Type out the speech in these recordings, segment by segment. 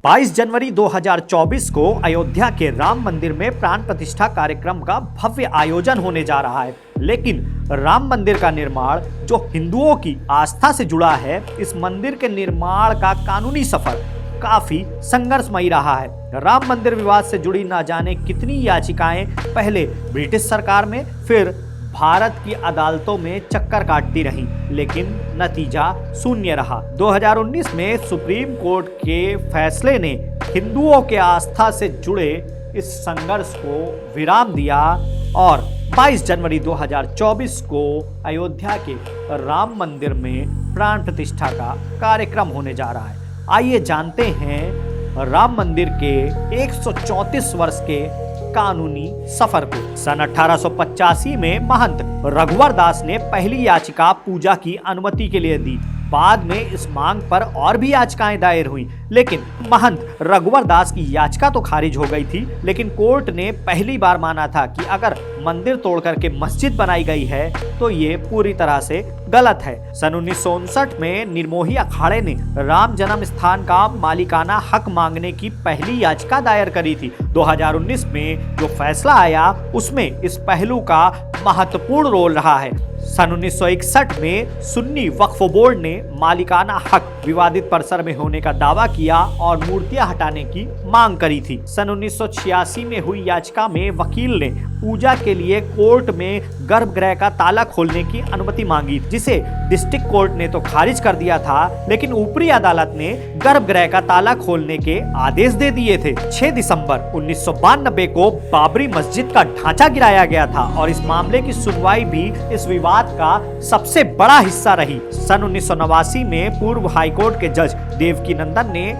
22 जनवरी 2024 को अयोध्या के राम मंदिर में प्राण प्रतिष्ठा कार्यक्रम का भव्य आयोजन होने जा रहा है। लेकिन राम मंदिर का निर्माण जो हिंदुओं की आस्था से जुड़ा है, इस मंदिर के निर्माण का कानूनी सफर काफी संघर्षमयी रहा है। राम मंदिर विवाद से जुड़ी ना जाने कितनी याचिकाएं पहले ब्रिटिश सरकार में, फिर भारत की अदालतों में चक्कर काटती रहीं, लेकिन नतीजा शून्य रहा। 2019 में सुप्रीम कोर्ट के फैसले ने हिंदुओं के आस्था से जुड़े इस संघर्ष को विराम दिया और 22 जनवरी 2024 को अयोध्या के राम मंदिर में प्राण प्रतिष्ठा का कार्यक्रम होने जा रहा है। आइए जानते हैं राम मंदिर के 134 वर्ष के कानूनी सफर को। सन 1885 में महंत रघुवर दास ने पहली याचिका पूजा की अनुमति के लिए दी। बाद में इस मांग पर और भी याचिकाएं दायर हुई, लेकिन महंत रघुवर दास की याचिका तो खारिज हो गई थी। लेकिन कोर्ट ने पहली बार माना था कि अगर मंदिर तोड़कर के मस्जिद बनाई गई है तो ये पूरी तरह से गलत है। सन 1959 में निर्मोही अखाड़े ने राम जन्म स्थान का मालिकाना हक मांगने की पहली याचिका दायर करी थी। 2019 में जो फैसला आया उसमें इस पहलू का महत्वपूर्ण रोल रहा है। सन 1961 में सुन्नी वक्फ बोर्ड ने मालिकाना हक विवादित परिसर में होने का दावा किया और मूर्तियां हटाने की मांग करी थी। सन 1986 में हुई याचिका में वकील ने पूजा के लिए कोर्ट में गर्भगृह का ताला खोलने की अनुमति मांगी, जिसे डिस्ट्रिक्ट कोर्ट ने तो खारिज कर दिया था, लेकिन ऊपरी अदालत ने गर्भगृह का ताला खोलने के आदेश दे दिए थे। 6 दिसंबर 1992 को बाबरी मस्जिद का ढांचा गिराया गया था और इस मामले की सुनवाई भी इस विवाद का सबसे बड़ा हिस्सा रही। सन 1989 में पूर्व हाईकोर्ट के जज देवकी नंदन ने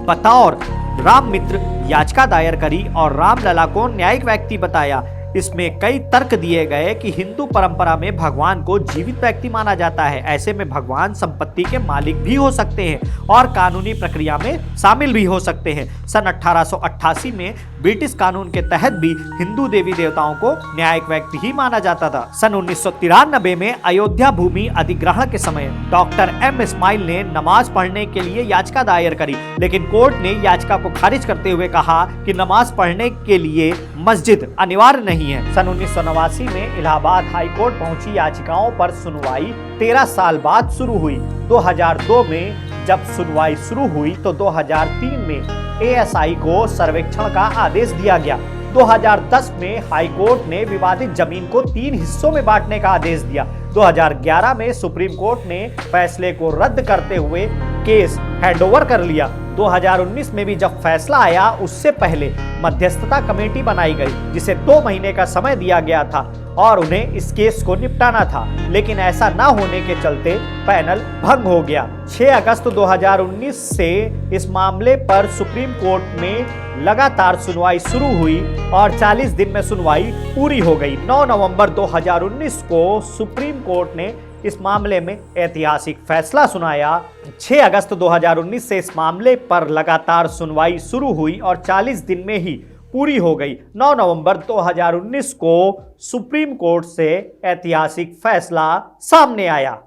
बतौर राम मित्र याचिका दायर करी और रामलला को न्यायिक व्यक्ति बताया। इसमें कई तर्क दिए गए कि हिंदू परंपरा में भगवान को जीवित व्यक्ति माना जाता है। ऐसे में भगवान संपत्ति के मालिक भी हो सकते हैं और कानूनी प्रक्रिया में शामिल भी हो सकते हैं। सन 1888 में ब्रिटिश कानून के तहत भी हिंदू देवी देवताओं को न्यायिक व्यक्ति ही माना जाता था। सन 1993 में अयोध्या भूमि अधिग्रहण के समय डॉक्टर एम इस्माइल ने नमाज पढ़ने के लिए याचिका दायर करी, लेकिन कोर्ट ने याचिका को खारिज करते हुए कहा कि नमाज पढ़ने के लिए मस्जिद अनिवार्य नहीं है। सन 1989 में इलाहाबाद हाई कोर्ट पहुंची याचिकाओं पर सुनवाई 13 साल बाद शुरू हुई। 2002 में जब सुनवाई शुरू हुई तो 2003 में एएसआई को सर्वेक्षण का आदेश दिया गया। 2010 में हाई कोर्ट ने विवादित जमीन को 3 हिस्सों में बांटने का आदेश दिया। 2011 में सुप्रीम कोर्ट ने फैसले को रद्द करते हुए केस हैंडओवर कर लिया। 2019 में भी जब फैसला आया उससे पहले मध्यस्थता कमेटी बनाई गई, जिसे 2 महीने का समय दिया गया था और उन्हें इस केस को निपटाना था, लेकिन ऐसा ना होने के चलते पैनल भंग हो गया। 6 अगस्त 2019 से इस मामले पर सुप्रीम कोर्ट में लगातार सुनवाई शुरू हुई और 40 दिन में सुनवाई पूरी हो गई। 9 नवंबर 2019 को सुप्रीम कोर्ट ने इस मामले में ऐतिहासिक फैसला सुनाया। 6 अगस्त 2019 से इस मामले पर लगातार सुनवाई शुरू हुई और 40 दिन में ही पूरी हो गई। 9 नवंबर 2019 को सुप्रीम कोर्ट से ऐतिहासिक फैसला सामने आया।